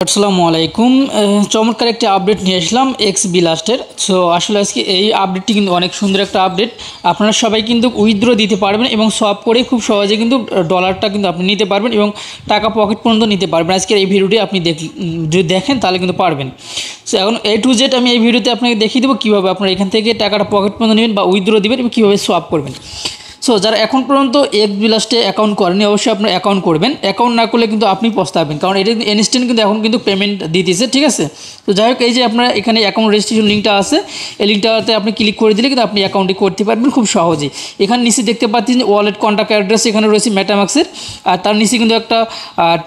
আসসালামু আলাইকুম। চমৎকার একটি আপডেট নিয়ে আসলাম এক্স বিলাস্টের। সো আসলে আজকে এই আপডেটটি কিন্তু অনেক সুন্দর একটা আপডেট। আপনারা সবাই কিন্তু উইথড্র দিতে পারবেন এবং সব করে খুব সহজে কিন্তু ডলারটা কিন্তু আপনি নিতে পারবেন এবং টাকা পকেট পর্যন্ত নিতে পারবেন। আজকের এই ভিডিওটি আপনি যদি দেখেন তাহলে কিন্তু পারবেন। সো এখন A to Z আমি এই ভিডিওতে আপনাকে দেখিয়ে দেবো কীভাবে আপনারা এখান থেকে টাকাটা পকেট পর্যন্ত নেবেন বা উইথড্র দেবেন এবং কীভাবে সোয়াপ করবেন। সো যারা এখন পর্যন্ত এক্স বিলাস্টে অ্যাকাউন্ট করেনি অবশ্যই আপনার অ্যাকাউন্ট করবেন। অ্যাকাউন্ট না করলে কিন্তু আপনি পস্তাবেন, কারণ এটা কিন্তু ইনস্ট্যান্ট কিন্তু এখন কিন্তু পেমেন্ট দিতেছে, ঠিক আছে। তো যাই হোক, এই যে আপনার এখানে অ্যাকাউন্ট রেজিস্ট্রেশন লিঙ্কটা আছে, এই লিঙ্কটাতে আপনি ক্লিক করে দিলে কিন্তু আপনি অ্যাকাউন্টটি করতে পারবেন খুব সহজেই। এখানে নিচে দেখতে পাচ্ছেন ওয়ালেট কন্ট্যাক্ট অ্যাড্রেস এখানে রয়েছে মেটামাক্সের, আর তার নিচে কিন্তু একটা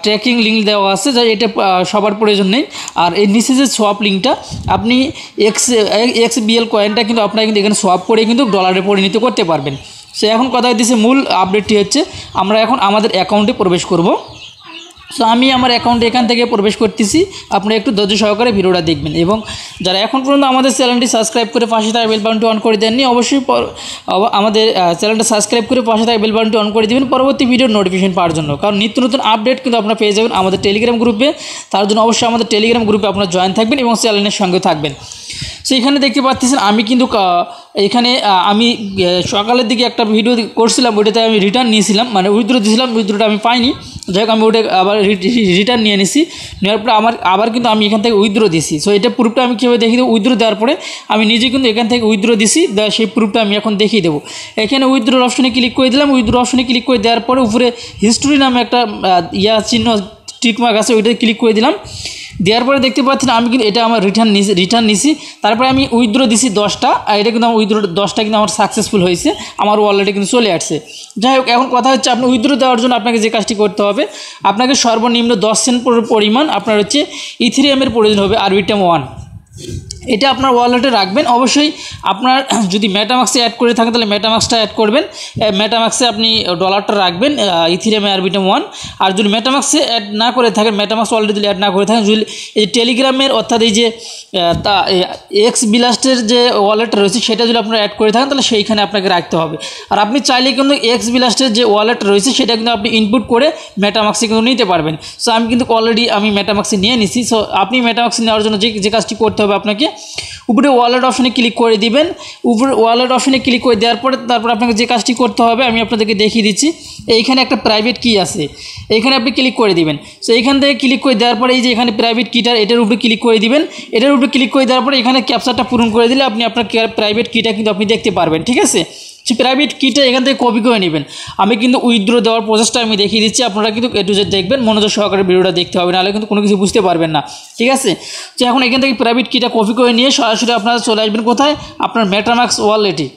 ট্র্যাকিং লিঙ্ক দেওয়া আছে, যা এটা সবার প্রয়োজন নেই। আর এই নিচে যে সোয়াপ লিঙ্কটা, আপনি XBL কয়েনটা কিন্তু আপনারা কিন্তু এখানে সোয়াপ করে কিন্তু ডলারে পরিণত করতে পারবেন। সো এখন কথা হচ্ছে মূল আপডেটটি হচ্ছে আমরা এখন আমাদের অ্যাকাউন্টে প্রবেশ করব। সো আমি আমার অ্যাকাউন্টে এখান থেকে প্রবেশ করতেছি, আপনারা একটু ধৈর্য সহকারে ভিডিওটা দেখবেন এবং যারা এখন পর্যন্ত আমাদের চ্যানেলটি সাবস্ক্রাইব করে পাশে থাকা বেল বাটনটি অন করে দেননি অবশ্যই আমাদের চ্যানেলটা সাবস্ক্রাইব করে পাশে থাকা বেল বাটনটি অন করে দেবেন পরবর্তী ভিডিওর নোটিফিকেশন পাওয়ার জন্য, কারণ নিত্য নতুন আপডেট কিন্তু আপনারা পেয়ে যাবেন আমাদের টেলিগ্রাম গ্রুপে। তার জন্য অবশ্যই আমাদের টেলিগ্রাম গ্রুপে আপনারা জয়েন থাকবেন এবং চ্যানেলের সঙ্গে থাকবেন। সো এখানে দেখতে পাচ্ছেন আমি কিন্তু এখানে আমি সকালের দিকে একটা ভিডিও করছিলাম, ওইটাতে আমি রিটার্ন নিয়েছিলাম, মানে উইথড্র দিয়েছিলাম, উইথড্রটা আমি পাইনি। যাই হোক, আমি ওটা আবার রিটার্ন নিয়ে নিছি, নেওয়ার পরে আবার কিন্তু আমি এখান থেকে উইথড্র দিছি। সো এটা প্রুফটা আমি কীভাবে দেখিয়ে দেবো, উইথড্র দেওয়ার পরে আমি নিজে কিন্তু এখান থেকে উইথড্র দিছি, সেই প্রুফটা আমি এখন দেখিয়ে দেবো। এখানে উইথড্রর অপশনে ক্লিক করে দিলাম, উইথড্র অপশনে ক্লিক করে দেওয়ার পরে উপরে হিস্টোরি নামে একটা চিহ্ন টিকমার্ক আছে, ওইটাতে ক্লিক করে দিলাম। দেওয়ার পরে দেখতে পাচ্ছেন আমি কিন্তু এটা আমার রিটার্ন নিছি। তারপরে আমি উইথড্র দিছি 10টা, আর এটা কিন্তু আমার উইথড্র 10টা কিন্তু আমার সাকসেসফুল হয়েছে, আমার ওয়ালেটে কিন্তু চলে আসছে। যাই হোক, এখন কথা হচ্ছে আপনি উইথড্র দেওয়ার জন্য আপনাকে যে কাজটি করতে হবে, আপনাকে সর্বনিম্ন 10 সেন্ট পরিমাণ আপনার হচ্ছে ইথেরিয়ামের প্রয়োজন হবে, আরবিটাম 1। এটা আপনার ওয়ালেটে রাখবেন। অবশ্যই আপনার যদি মেটামাক্সে অ্যাড করে থাকেন তাহলে মেটামাক্সটা অ্যাড করবেন, মেটামাক্সে আপনি ডলারটা রাখবেন ইথেরিয়ামে আরবিটাম 1। আর যদি মেটামাক্সে অ্যাড না করে থাকেন, মেটামাক্স ওয়ালেটে যদি অ্যাড না করে থাকেন, যদি এই টেলিগ্রামের অর্থাৎ এই যে এক্স বিলাস্টের যে ওয়ালেটটা রয়েছে সেটা যদি আপনারা অ্যাড করে থাকেন তাহলে সেইখানে আপনাকে রাখতে হবে। আর আপনি চাইলে কিন্তু এক্স বিলাস্টের যে ওয়ালেট রয়েছে সেটা কিন্তু আপনি ইনপুট করে মেটামাক্সে কিন্তু নিতে পারবেন। সো আমি কিন্তু অলরেডি আমি মেটামাক্সে নিয়ে নিছি। সো আপনি মেটামাক্সে নেওয়ার জন্য যে কাজটি করতে হবে, আপনাকে উপরে ওয়ালেট অপশনে ক্লিক করে দিবেন। উপরে ওয়ালেট অপশনে ক্লিক করে দেওয়ার পরে তারপর আপনাকে যে কাজটি করতে হবে আমি আপনাদেরকে দেখিয়ে দিচ্ছি। এইখানে একটা প্রাইভেট কি আছে, এইখানে আপনি ক্লিক করে দিবেন। সো এইখান থেকে ক্লিক করে দেওয়ার পরে এই যে এখানে প্রাইভেট কিটার, এটার উপরে ক্লিক করে দিবেন। এটার উপরে ক্লিক করে দেওয়ার পরে এখানে ক্যাপচারটা পূরণ করে দিলে আপনি আপনার প্রাইভেট কিটা কিন্তু আপনি দেখতে পারবেন, ঠিক আছে। সেই প্রাইভেট কিটা এখান থেকে কপি করে নেবেন। আমি কিন্তু উইথড্র দেওয়ার প্রসেসটা আমি দেখিয়ে দিচ্ছি, আপনারা কিন্তু A to Z দেখবেন, মনোযোগ সহকারে ভিডিওটা দেখতে হবে, নাহলে কিন্তু কোনো কিছু বুঝতে পারবেন না, ঠিক আছে। তো এখন এখান থেকে প্রাইভেট কিটা কপি করে নিয়ে সরাসরি আপনারা চলে আসবেন কোথায়, আপনার মেটামাক্স ওয়ালেটে।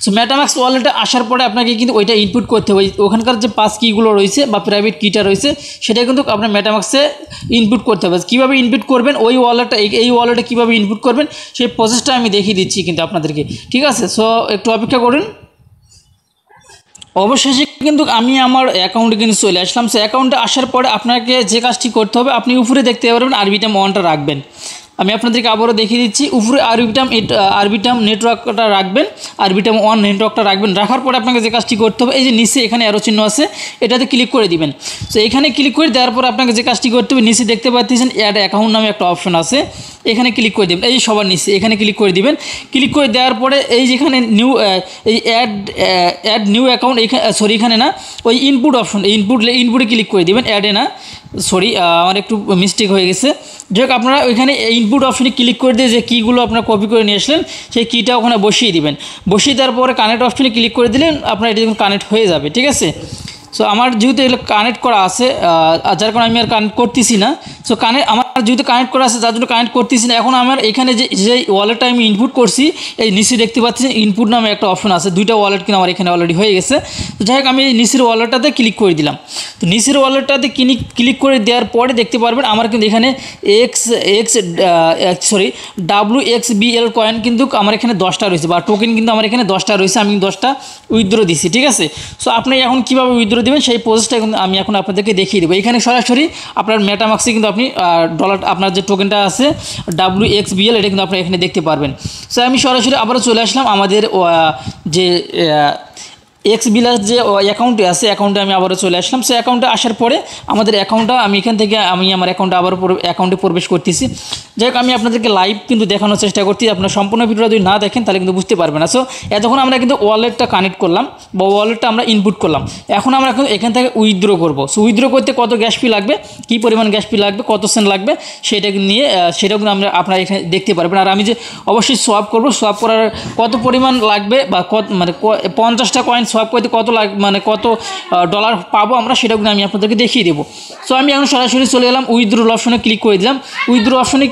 সো মেটামাক্স ওয়ালেটে আসার পরে আপনাকে কিন্তু ওইটা ইনপুট করতে হবে, ওখানকার যে পাস কিগুলো রয়েছে বা প্রাইভেট কিটা রয়েছে সেটা কিন্তু আপনার মেটামাক্সে ইনপুট করতে হবে। কীভাবে ইনপুট করবেন, ওই ওয়ালেটটা এই ওয়ালেটে কীভাবে ইনপুট করবেন সেই প্রসেসটা আমি দেখিয়ে দিচ্ছি কিন্তু আপনাদেরকে, ঠিক আছে। সো একটু অপেক্ষা করুন। অবশেষে কিন্তু আমি আমার অ্যাকাউন্টে কিন্তু চলে আসলাম। সো অ্যাকাউন্টে আসার পরে আপনাকে যে কাজটি করতে হবে, আপনি উপরে দেখতে পারবেন আরবিটাম 1টা রাখবেন। আমি আপনাদেরকে আবারও দেখিয়ে দিচ্ছি, উপরে আরবিটাম নেটওয়ার্কটা রাখবেন, আরবিটাম 1 নেটওয়ার্কটা রাখবেন। রাখার পরে আপনাকে যে কাজটি করতে হবে, এই যে নিচে এখানে অ্যারো চিহ্ন আছে, এটাতে ক্লিক করে দিবেন। সো এখানে ক্লিক করে দেওয়ার পর আপনাকে যে কাজটি করতে হবে, নিচে দেখতে পাচ্ছেন অ্যাড অ্যাকাউন্ট নামে একটা অপশন আছে, এখানে ক্লিক করে দেবেন। এই সবার নিচে এখানে ক্লিক করে দিবেন। ক্লিক করে দেওয়ার পরে এই যেখানে এই অ্যাড নিউ অ্যাকাউন্ট, এখানে না, ওই ইনপুট অপশন, ইনপুটে ক্লিক করে দেবেন, অ্যাডে না, আমার একটু মিস্টেক হয়ে গেছে। যাই হোক, আপনারা ওইখানে ইনপুট অপশনে ক্লিক করে দিয়ে যে কীগুলো আপনারা কপি করে নিয়ে আসলেন সেই কীটা ওখানে বসিয়ে দিবেন। বসিয়ে দেওয়ার পরে কানেক্ট অপশনে ক্লিক করে দিলেন, আপনার এটা কানেক্ট হয়ে যাবে, ঠিক আছে। সো আমার যেহেতু এগুলো কানেক্ট করা আছে, যার কারণে আমি আর কানেক্ট করতেছি না। সো আমার যেহেতু কানেক্ট করা আছে যার জন্য কানেক্ট করতেছি না। এখন আমার এখানে যে ওয়ালেটটা আমি ইনপুট করছি, এই নিচে দেখতে পাচ্ছেন ইনপুট নামে একটা অপশন আছে, 2টা ওয়ালেট কিন্তু আমার এখানে অলরেডি হয়ে গেছে। তো যাই হোক, আমি এই নিচের ওয়ালেটটাতে ক্লিক করে দিলাম। তো নিচের ওয়ালেটটাতে ক্লিক করে দেওয়ার পরে দেখতে পারবেন আমার কিন্তু এখানে WXBL কয়েন কিন্তু আমার এখানে 10টা রয়েছে, বা টোকেন কিন্তু আমার এখানে 10টা রয়েছে। আমি 10টা উইথড্র দিছি, ঠিক আছে। সো আপনি এখন কীভাবে উইথড্র দেবেন সেই প্রসেসটা কিন্তু আমি এখন আপনাদেরকে দেখিয়ে দেবো। এখানে সরাসরি আপনার মেটামাক্সে কিন্তু আপনি ডলার, আপনার যে টোকেনটা আছে WXBL, এটা কিন্তু আপনি এখানে দেখতে পারবেন। সো আমি সরাসরি আবারও চলে আসলাম আমাদের যে এক্স বিলাস যে অ্যাকাউন্টে আছে, অ্যাকাউন্টে আমি আবারও চলে আসলাম। সো অ্যাকাউন্টে আসার পরে আমাদের অ্যাকাউন্টটা আমি এখান থেকে আমি আমার অ্যাকাউন্টে আবারও অ্যাকাউন্টে প্রবেশ করতেছি। যাই হোক, আমি আপনাদেরকে লাইভ কিন্তু দেখানোর চেষ্টা করছি। আপনার সম্পূর্ণ ভিডিওটা যদি না দেখেন তাহলে কিন্তু বুঝতে পারবেন না। সো এতক্ষণ আমরা কিন্তু ওয়ালেটটা কানেক্ট করলাম বা ওয়ালেটটা আমরা ইনপুট করলাম। এখন আমরা এখান থেকে উইথড্র করবো। সো উইথড্র করতে কত গ্যাস ফি লাগবে, কী পরিমাণ গ্যাস ফি লাগবে, কত সেন্ট লাগবে, সেটা নিয়ে সেটাও কিন্তু আপনারা এখানে দেখতে পারবেন। আর আমি যে অবশ্যই সোয়াপ করবো, সোয়াপ করার কত পরিমাণ লাগবে বা কত মানে 50টা কয়েন সোয়াপ করতে কত মানে কত ডলার পাবো আমরা, সেটাও কিন্তু আমি আপনাদেরকে দেখিয়ে দেবো। সো আমি এখন সরাসরি চলে গেলাম উইথড্র অপশনে ক্লিক করে দিলাম। উইথড্র অপশনে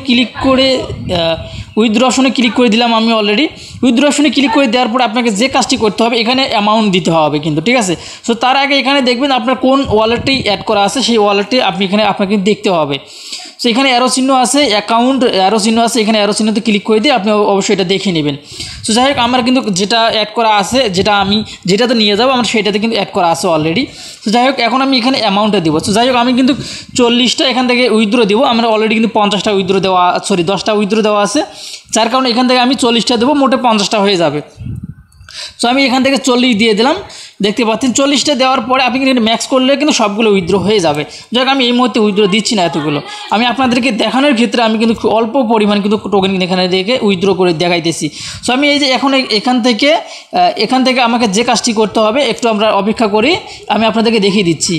ক্লিক করে দিলাম আমি অলরেডি। উইথড্র অপশনে ক্লিক করে দেওয়ার পর আপনাকে যে কাজটি করতে হবে, এখানে অ্যামাউন্ট দিতে হবে কিন্তু, ঠিক আছে। সো তার আগে এখানে দেখবেন আপনার কোন ওয়ালেটটি অ্যাড করা আছে, সেই ওয়ালেটটি আপনাকে দেখতে হবে। সো এখানে অ্যারো চিহ্ন আছে, অ্যাকাউন্ট অ্যারো চিহ্ন আছে, এখানে অ্যারো চিহ্নতে ক্লিক করে দিয়ে আপনি অবশ্যই এটা দেখে নেবেন। সো যাই হোক, আমার কিন্তু যেটা অ্যাড করা আছে, যেটাতে নিয়ে যাবো আমার, সেটাতে কিন্তু অ্যাড করা আছে অলরেডি। সো যাই হোক, এখন আমি এখানে অ্যামাউন্টটা দেবো। সো যাই হোক, আমি কিন্তু 40টা এখান থেকে উইথড্র দেবো। আমরা অলরেডি কিন্তু 50টা উইথড্র দেওয়া, 10টা উইথড্র দেওয়া আছে, যার কারণে এখান থেকে আমি 40টা দেবো, মোটে 50টা হয়ে যাবে। সো আমি এখান থেকে 40 দিয়ে দিলাম। দেখতে পাচ্ছেন 40টা দেওয়ার পরে আপনি কিন্তু ম্যাক্স করলে কিন্তু সবগুলো উইথড্র হয়ে যাবে। যাক, আমি এই মুহূর্তে উইথড্র দিচ্ছি না এতগুলো, আমি আপনাদেরকে দেখানোর ক্ষেত্রে আমি কিন্তু অল্প পরিমাণ কিন্তু টোকেন এখানে রেখে উইথড্র করে দেখাইতেছি। সো আমি এই যে এখন এখান থেকে আমাকে যে কাজটি করতে হবে, একটু আমরা অপেক্ষা করি, আমি আপনাদেরকে দেখিয়ে দিচ্ছি।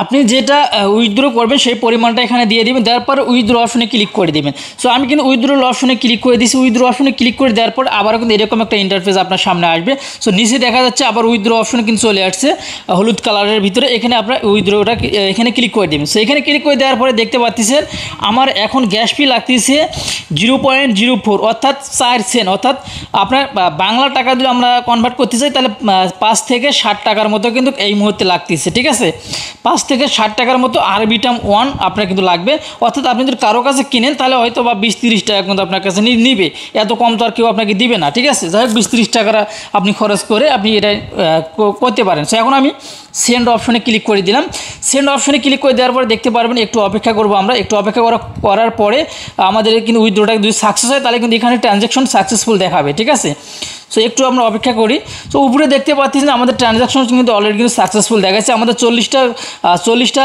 আপনি যেটা উইথড্র করবেন সেই পরিমাণটা এখানে দিয়ে দেবেন, দেওয়ার পর উইথড্র অপশনে ক্লিক করে দেবেন। সো আমি কিন্তু উইথড্র অপশনে ক্লিক করে দিয়েছি। উইথড্র অপশনে ক্লিক করে দেওয়ার পর আবারও কিন্তু এরকম একটা ইন্টারফেস আপনার সামনে আসবে। সো নিচে দেখা যাচ্ছে আবার উইথড্র অপশনে কিন্তু চলে আসছে হলুদ কালারের ভিতরে। এখানে আপনার উইথড্রটা এখানে ক্লিক করে দেবেন। সো এখানে ক্লিক করে দেওয়ার পরে দেখতে পাচ্ছেন আমার এখন গ্যাস ফি লাগতেছে 0.04 অর্থাৎ 4 সেন্ট, অর্থাৎ আপনার বাংলা টাকা যদি আমরা কনভার্ট করতে চাই তাহলে 5 থেকে 60 টাকার মতো কিন্তু এই মুহূর্তে লাগতেছে, ঠিক আছে। 5 থেকে 60 টাকার মতো আরবি টার্ম 1 আপনার কিন্তু লাগবে। অর্থাৎ আপনি যদি কারো কাছে কিনেন তাহলে হয়তো বা 20-30 টাকা কিন্তু আপনার কাছে নিবে, এত কম তো আর কেউ আপনাকে দিবে না, ঠিক আছে। যাই হোক, 20-30 টাকা আপনি খরচ করে আপনি এটা করতে পারেন। সো এখন আমি সেন্ড অপশনে ক্লিক করে দিলাম। সেন্ড অপশনে ক্লিক করে দেওয়ার পরে দেখতে পারবেন একটু অপেক্ষা করবো আমরা। একটু অপেক্ষা করার পরে আমাদের কিন্তু উইথড্রটা যদি সাকসেস হয় তাহলে কিন্তু এখানে ট্রানজ্যাকশন সাকসেসফুল দেখাবে, ঠিক আছে। সো একটু আমরা অপেক্ষা করি। সো উপরে দেখতে পাচ্ছি যে আমাদের ট্রানজ্যাকশন কিন্তু অলরেডি কিন্তু সাকসেসফুল দেখাচ্ছে। আমাদের 40টা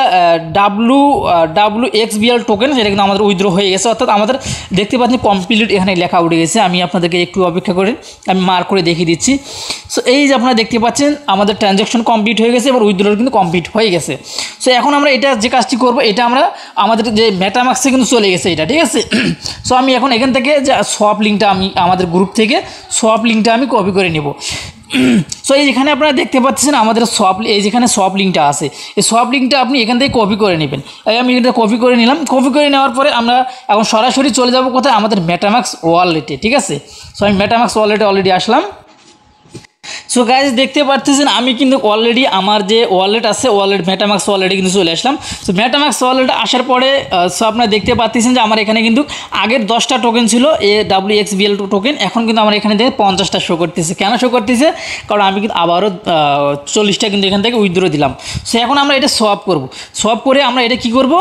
WXBL টোকেন সেটা কিন্তু আমাদের উইথড্র হয়ে গেছে, অর্থাৎ আমাদের দেখতে পাচ্ছেন কমপ্লিট এখানে লেখা উঠে গেছে। আমি আপনাদেরকে একটু অপেক্ষা করে আমি মার্ক করে দেখিয়ে দিচ্ছি। সো এই যে আপনারা দেখতে পাচ্ছেন আমাদের ট্রানজ্যাকশন কমপ্লিট হয়ে গেছে, এবার উইথড্র কিন্তু কমপ্লিট হয়ে গেছে। সো এখন আমরা এটা যে কাজটি করবো, এটা আমরা আমাদের যে মেটামাক্সে কিন্তু চলে গেছে এটা, ঠিক আছে। সো আমি এখন এখান থেকে যে সোয়াপ লিঙ্কটা আমি আমাদের গ্রুপ থেকে সোয়াপ লিঙ্কটা আমি কপি করে নেব। সো এই যেখানে আপনারা দেখতে পাচ্ছেন আমাদের এই যেখানে সোয়াপ লিঙ্কটা আছে, এই সোয়াপ লিঙ্কটা আপনি এখান থেকে কপি করে নেবেন। আমি এটা কপি করে নিলাম। কপি করে নেওয়ার পরে আমরা এখন সরাসরি চলে যাব কোথায়, আমাদের মেটামাক্স ওয়ালেটে, ঠিক আছে। সো আমি মেটামাক্স ওয়ালেটে অলরেডি আসলাম। সো গাইজ দেখতে পাচ্ছেন আমি কিন্তু অলরেডি আমার যে ওয়ালেট আছে মেটামাক্স ওয়ালেটে কিন্তু চলে আসলাম। সো মেটামাক্স ওয়ালেটে আসার পরে সো আপনারা দেখতে পাচ্ছেন যে আমার এখানে কিন্তু আগের 10টা টোকেন ছিল WXBL টোকেন, এখন কিন্তু আমার এখানে দেখে 50টা শো করতেছে। কেন শো করতেছে? কারণ আমি কিন্তু আবারও 40টা কিন্তু এখান থেকে উইথড্র দিলাম। সো এখন আমরা এটা সোয়াপ করব। সোয়াপ করে আমরা এটা কি করব,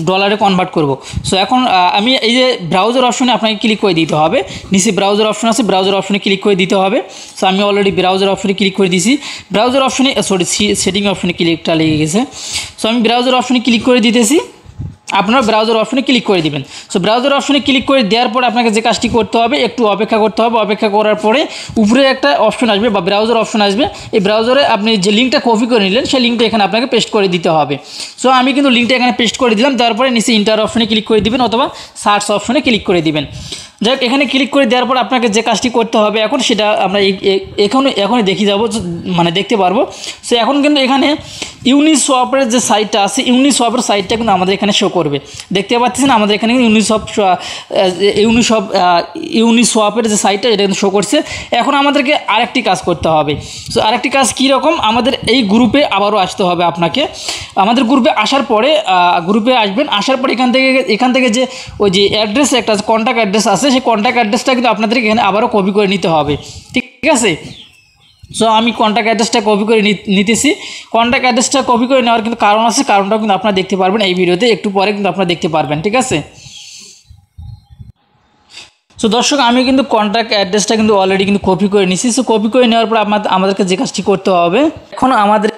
ডলারে কনভার্ট করব। সো এখন আমি এই যে ব্রাউজার অপশনে আপনাকে ক্লিক করে দিতে হবে। নিচে ব্রাউজার অপশন আছে, ব্রাউজার অপশনে ক্লিক করে দিতে হবে। সো আমি অলরেডি ব্রাউজার অপশনে ক্লিক করে দিয়েছি। ব্রাউজার অপশনে সেটিং অপশনে ক্লিকটা লেগে গেছে। সো আমি ব্রাউজার অপশনে ক্লিক করে দিতেছি, আপনারা ব্রাউজার অপশনে ক্লিক করে দিবেন। সো ব্রাউজার অপশনে ক্লিক করে দেওয়ার পর আপনাকে যে কাজটি করতে হবে, একটু অপেক্ষা করতে হবে। অপেক্ষা করার পরে উপরে একটা অপশন আসবে বা ব্রাউজার অপশন আসবে। এই ব্রাউজারে আপনি যে লিঙ্কটা কপি করে নিলেন সেই লিঙ্কটা এখানে আপনাকে পেস্ট করে দিতে হবে। সো আমি কিন্তু লিঙ্কটা এখানে পেস্ট করে দিলাম। তারপরে নিচে ইন্টার অপশনে ক্লিক করে দিবেন অথবা সার্চ অপশনে ক্লিক করে দিবেন। যাই হোক, এখানে ক্লিক করে দেওয়ার পর আপনাকে যে কাজটি করতে হবে এখন, সেটা আমরা এখনই দেখে যাব, মানে দেখতে পারবো। সো এখন কিন্তু এখানে ইউনিসোয়াপের যে সাইটটা আছে, ইউনিসোয়াপের সাইটটা কিন্তু আমাদের এখানে শো করবে। দেখতে পাচ্ছেন আমাদের এখানে ইউনিসোয়াপের যে সাইটটা এটা কিন্তু শো করছে। এখন আমাদেরকে আরেকটি কাজ করতে হবে। সো আরেকটি কাজ কীরকম, আমাদের এই গ্রুপে আবারও আসতে হবে আপনাকে। আমাদের গ্রুপে আসার পরে গ্রুপে আসবেন, আসার পরে এখান থেকে যে ওই যে অ্যাড্রেস একটা কন্ট্যাক্ট অ্যাড্রেস আছে, সেই কন্ট্যাক্ট অ্যাড্রেসটা কিন্তু আপনাদেরকে এখানে আবারও কপি করে নিতে হবে, ঠিক আছে। সো আমি কন্ট্যাক্ট অ্যাড্রেসটা কপি করে নিতেছি। কন্ট্যাক্ট অ্যাড্রেসটা কপি করে নেওয়ার কিন্তু কারণ আছে, কারণটাও কিন্তু আপনারা দেখতে পারবেন এই ভিডিওতে, একটু পরে কিন্তু আপনারা দেখতে পারবেন, ঠিক আছে। সো দর্শক আমি কিন্তু কন্ট্যাক্ট অ্যাড্রেসটা কিন্তু অলরেডি কিন্তু কপি করে নিছি। সো কপি করে নেওয়ার পর আমাদেরকে যে কাজটি করতে হবে, এখন আমাদের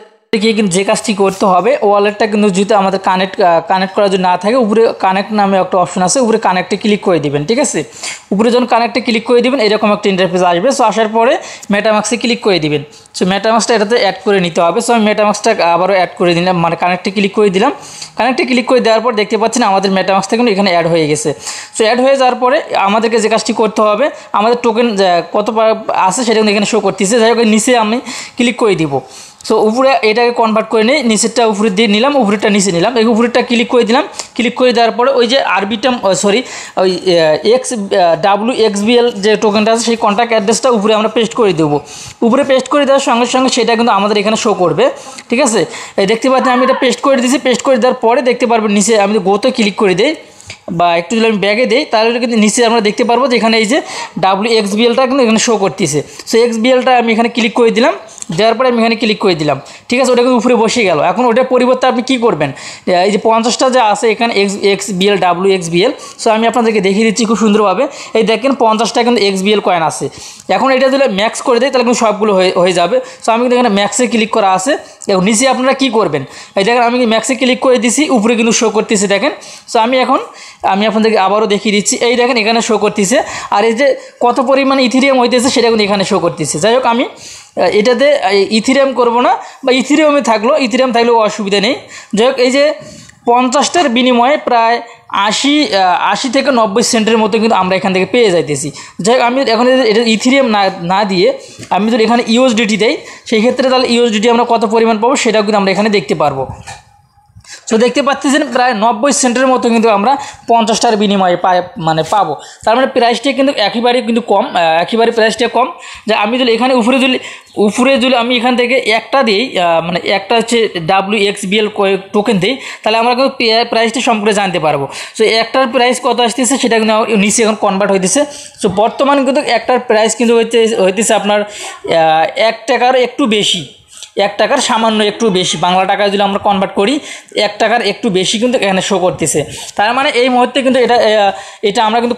কিন্তু যে কাজটি করতে হবে, ওয়ালেটটা কিন্তু যদি আমাদের কানেক্ট করা যদি না থাকে, উপরে কানেক্ট নামে একটা অপশন আছে, উপরে কানেক্টে ক্লিক করে দিবেন। ঠিক আছে, উপরে যখন কানেক্টে ক্লিক করে দিবেন এরকম একটা ইন্টারফেস আসবে। সো আসার পরে মেটামাক্সে ক্লিক করে দিবেন। সো মেটামাক্সটা এটাতে অ্যাড করে নিতে হবে। সো আমি মেটামাক্সটা আবারও অ্যাড করে দিলাম, মানে কানেক্টে ক্লিক করে দিলাম। কানেক্টে ক্লিক করে দেওয়ার পর দেখতে পাচ্ছেন আমাদের মেটামাক্সটা কিন্তু এখানে অ্যাড হয়ে গেছে। সো অ্যাড হয়ে যাওয়ার পরে আমাদেরকে যে কাজটি করতে হবে, আমাদের টোকেন কত আছে সেটা কিন্তু এখানে শো করতেছে। যাই হোক নিচে আমি ক্লিক করে দিব। সো উপরে এটাকে কনভার্ট করে নিই, নিচেরটা উপরে দিয়ে নিলাম, উপরেরটা নিচে নিলাম, এই উপরেরটা ক্লিক করে দিলাম। ক্লিক করে দেওয়ার পরে ওই যে আরবিটাম ওই XWXBL যে টোকেনটা আছে সেই কন্ট্যাক্ট অ্যাড্রেসটা উপরে আমরা পেস্ট করে দেবো। উপরে পেস্ট করে দেওয়ার সঙ্গে সঙ্গে সেটা কিন্তু আমাদের এখানে শো করবে। ঠিক আছে, দেখতে পাচ্ছেন আমি এটা পেস্ট করে দিয়েছি। পেস্ট করে দেওয়ার পরে দেখতে পারবেন নিচে আমি গোতে ক্লিক করে দিই বা একটু যদি আমি ব্যাগে দিই, তাহলে কিন্তু নিচে আমরা দেখতে পারবো যে এখানে এই যে WXBLটা কিন্তু এখানে শো করতেছে। সো XBLটা আমি এখানে ক্লিক করে দিলাম, দেওয়ার পরে আমি এখানে ক্লিক করে দিলাম। ঠিক আছে, ওটা কিন্তু উপরে বসে গেল। এখন ওটার পরিবর্তে আপনি কী করবেন, এই যে 50টা যে আছে এখানে XBL WXBL, সো আমি আপনাদেরকে দেখিয়ে দিচ্ছি খুব সুন্দরভাবে। এই দেখেন 50টা কিন্তু XBL কয়েন আছে। এখন এটা যদি ম্যাক্স করে দেয় তাহলে কিন্তু সবগুলো হয়ে যাবে। সো আমি কিন্তু এখানে ম্যাক্সে ক্লিক করা আছে। এবং নিচে আপনারা কী করবেন, এই দেখেন আমি ম্যাক্সে ক্লিক করে দিছি, উপরে কিন্তু শো করতেছে দেখেন। সো আমি আপনাদেরকে আবারও দেখিয়ে দিচ্ছি, এই দেখেন এখানে শো করতেছে। আর এই যে কত পরিমাণে ইথিরিয়াম হইতেছে সেটা কিন্তু এখানে শো করতেছে। যাই হোক আমি এটাতে ইথিরিয়াম করব না, বা ইথিরিয়ামে ইথিরিয়াম থাকলেও অসুবিধা নেই। যাই হোক এই যে 50টার বিনিময়ে প্রায় 80 থেকে 90 সেন্টের মতো কিন্তু আমরা এখান থেকে পেয়ে যাইতেছি। যাই হোক আমি এখন এটা ইথিরিয়াম না দিয়ে আমি যদি এখানে USDT দেই, সেই ক্ষেত্রে তাহলে USDT আমরা কত পরিমাণ পাবো সেটাও কিন্তু আমরা এখানে দেখতে পারবো। সো দেখতে পাচ্ছেন প্রায় 90 সেন্টের মতো কিন্তু আমরা 50টার বিনিময়ে পাবো। তার মানে প্রাইসটা কিন্তু একেবারে কিন্তু কম, একেবারে প্রাইসটা কম। যে আমি যদি এখানে উপরে যদি আমি এখান থেকে একটা দিই, মানে একটা হচ্ছে WXBL টোকেন দিই, তাহলে আমরা কিন্তু প্রাইসটা সম্পর্কে জানতে পারবো। সো একটার প্রাইস কত আসতেছে সেটা কিন্তু নিচে এখন কনভার্ট হইতেছে। সো বর্তমানে কিন্তু একটার প্রাইস কিন্তু হইতেছে আপনার 1 টাকার একটু বেশি, 1 টাকার সামান্য একটু বেশি। বাংলা টাকায় যদি আমরা কনভার্ট করি 1 টাকার একটু বেশি কিন্তু এখানে শো করতেছে। তার মানে এই মুহূর্তে কিন্তু এটা আমরা কিন্তু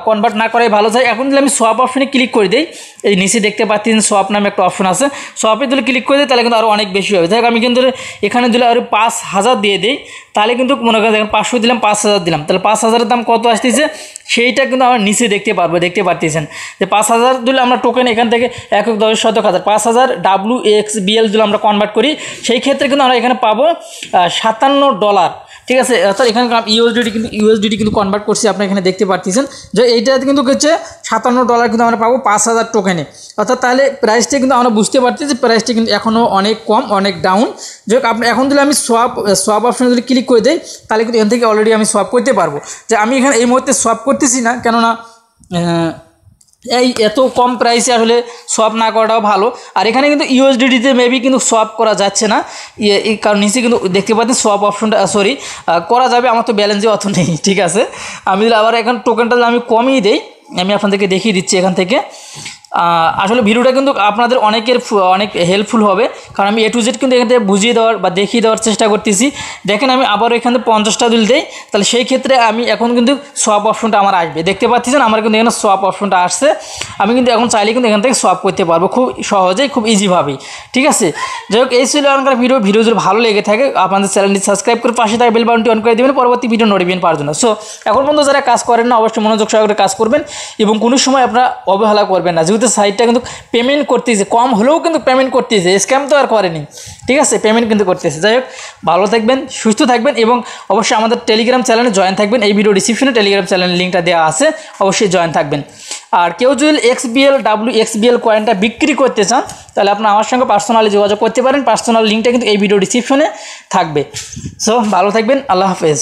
কনভার্ট না করাই ভালো যায়। এখন যদি আমি সোয়াপ অপশনে ক্লিক করে দিই, এই নিচে দেখতে পাচ্ছেন সোয়াপ নামে একটা অপশন আছে, সোয়াপে যদি ক্লিক করে দিই তাহলে কিন্তু আরও অনেক বেশি হবে। যাই হোক আমি কিন্তু এখানে যদি আরও 5000 দিয়ে দিই, তাহলে কিন্তু মনে করেন দেখেন 500 দিলাম, 5000 দিলাম, তাহলে 5000-এর দাম কত আসতেছে সেইটা কিন্তু আমরা নিচে দেখতে পারতেছেন যে 5000 দিলে আমরা টোকেন এখান থেকে 1,10,000 5000 WXBL যদি আমরা কনভার্ট করি, সেই ক্ষেত্রে কিন্তু আমরা এখানে পাবো $57। ঠিক আছে, অর্থাৎ এখানে USDT কিন্তু কনভার্ট করছি, আপনি এখানে দেখতে পাচ্ছেন যে এইটাতে কিন্তু হচ্ছে $57 কিন্তু আমরা পাবো 5000 টোকেনে। অর্থাৎ তাহলে প্রাইসটা কিন্তু আমরা বুঝতে পারছি যে প্রাইসটা কিন্তু এখনও অনেক কম, অনেক ডাউন। যে আপনি এখন যদি আমি সোয়াপ অপশনে যদি ক্লিক করে দিই, তাহলে কিন্তু এখান থেকে অলরেডি আমি সোয়াপ করতে পারবো। যে আমি এখানে এই মুহূর্তে সোয়াপ করতেছি না, কেননা এই এত কম প্রাইসে আসলে সোয়াপ না করাটাও ভালো। আর এখানে কিন্তু USDT-তে মেবি কিন্তু সোয়াপ করা যাচ্ছে না, কারণ নিচে কিন্তু দেখতে পাচ্ছেন সোয়াপ অপশনটা করা যাবে, আমার তো ব্যালেন্সে অত নেই। ঠিক আছে, আমি যদি আবার এখন টোকেনটা আমি কমিয়ে দিই, আমি আপনাদেরকে দেখিয়ে দিচ্ছি এখান থেকে। আসলে ভিডিওটা কিন্তু আপনাদের অনেক হেল্পফুল হবে, কারণ আমি A to Z কিন্তু এখান থেকে বুঝিয়ে দেওয়ার বা দেখিয়ে দেওয়ার চেষ্টা করতেছি। দেখেন আমি আবারও এখানে 50টা দিল দেই, তাহলে সেই ক্ষেত্রে আমি এখন কিন্তু সোয়াপ অপশনটা আমার আসবে। দেখতে পাচ্ছেন আমার কিন্তু এখানে সোয়াপ অপশনটা আসছে। আমি কিন্তু এখন চাইলে কিন্তু এখান থেকে সোয়াপ করতে পারবো খুব সহজেই, খুব ইজিভাবেই। ঠিক আছে, যাই হোক এই ছিল এখনকার ভিডিও যদি ভালো লেগে থাকে আপনাদের চ্যানেলটি সাবস্ক্রাইব করে পাশে থাকা বেল বাটনটি অন করে দেবেন পরবর্তী ভিডিও নোটিফিকেশন পাওয়ার জন্য। সো এখন পর্যন্ত যারা কাজ করেন না অবশ্যই মনোযোগ সহকারে কাজ করবেন এবং কোনো সময় আপনারা অবহেলা করবেন না, যেহেতু সাইটটা কিন্তু পেমেন্ট করতেছে, কম হলেও কিন্তু পেমেন্ট করতেছে, স্ক্যাম তো আর করেনি। ঠিক আছে, পেমেন্ট কিন্তু করতেছে। যাই হোক ভালো থাকবেন, সুস্থ থাকবেন এবং অবশ্যই আমাদের টেলিগ্রাম চ্যানেলে জয়েন থাকবেন। এই ভিডিও ডিসক্রিপশনে টেলিগ্রাম চ্যানেলের লিঙ্কটা দেওয়া আছে, অবশ্যই জয়েন থাকবেন। আর কেউ যদি WXBL কয়েনটা বিক্রি করতে চান তাহলে আপনারা আমার সঙ্গে পার্সোনালি যোগাযোগ করতে পারেন। পার্সোনাল লিঙ্কটা কিন্তু এই ভিডিও ডিসক্রিপশনে থাকবে। সো ভালো থাকবেন, আল্লাহ হাফেজ।